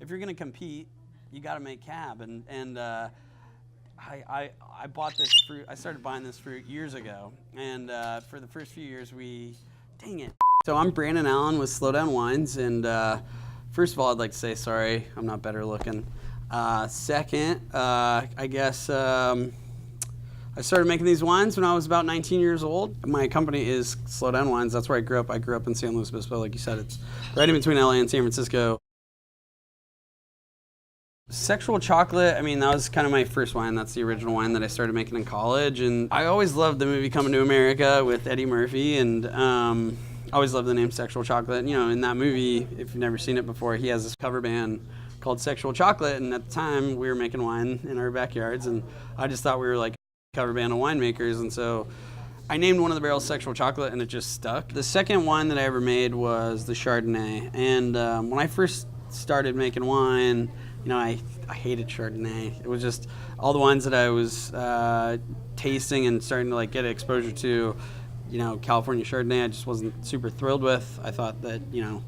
if you're going to compete, you got to make cab. And I bought this fruit. I started buying this fruit years ago, and for the first few years, dang it. So I'm Brandon Allen with Slodown Wines, and first of all, I'd like to say sorry, I'm not better looking. Second, I guess I started making these wines when I was about 19 years old. My company is Slo-Down Wines. That's where I grew up. I grew up in Luis Obispo, like you said. It's right in between LA and San Francisco. Sexual Chocolate, I mean, that was kind of my first wine. That's the original wine that I started making in college. And I always loved the movie Coming to America with Eddie Murphy. And I always loved the name Sexual Chocolate. You know, in that movie, if you've never seen it before, he has this cover band called Sexual Chocolate. And at the time, we were making wine in our backyards. And I just thought we were like a cover band of winemakers. And so I named one of the barrels Sexual Chocolate, and it just stuck. The second wine that I ever made was the Chardonnay. And when I first started making wine, you know, I hated Chardonnay. It was just all the wines that I was tasting and starting to like get exposure to, you know, California Chardonnay, I just wasn't super thrilled with. I thought that, you know,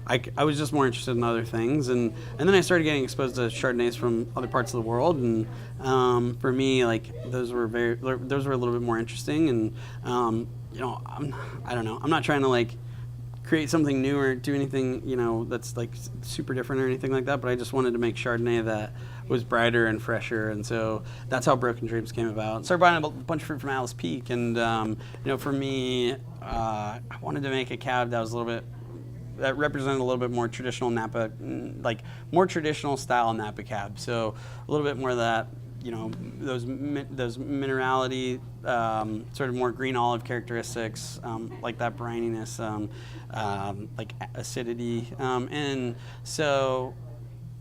I was just more interested in other things. And then I started getting exposed to Chardonnays from other parts of the world. And for me, like, those were a little bit more interesting. And, you know, I don't know. I'm not trying to like create something new or do anything, you know, that's like super different or anything like that, but I just wanted to make Chardonnay that was brighter and fresher, and so that's how Broken Dreams came about. Started buying a bunch of fruit from Alice Peak, and you know, for me, I wanted to make a cab that was that represented a little bit more traditional Napa, like more traditional style Napa cab. So a little bit more of that, you know, those minerality, sort of more green olive characteristics, like that brininess, like acidity, and so,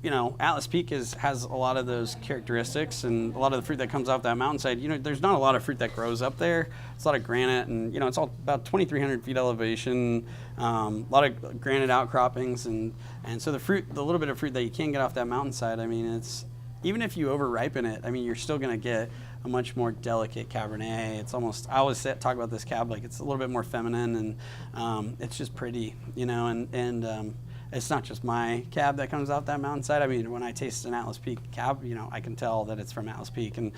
you know, Atlas Peak has a lot of those characteristics, and a lot of the fruit that comes off that mountainside. You know, there's not a lot of fruit that grows up there. It's a lot of granite, and you know, it's all about 2,300 feet elevation, a lot of granite outcroppings, and so the little bit of fruit that you can get off that mountainside, I mean, it's, even if you over-ripen it, I mean, you're still going to get a much more delicate Cabernet. It's almost, I always talk about this cab like it's a little bit more feminine, and it's just pretty, you know, and it's not just my cab that comes off that mountainside. I mean, when I taste an Atlas Peak cab, you know, I can tell that it's from Atlas Peak, and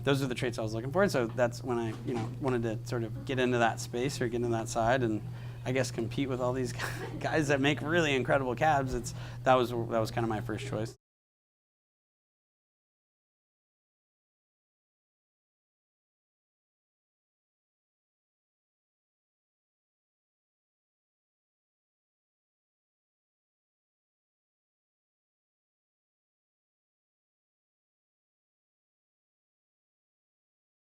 those are the traits I was looking for. And so that's when I, you know, wanted to sort of get into that space or get into that side, and I guess compete with all these guys that make really incredible cabs. That was kind of my first choice.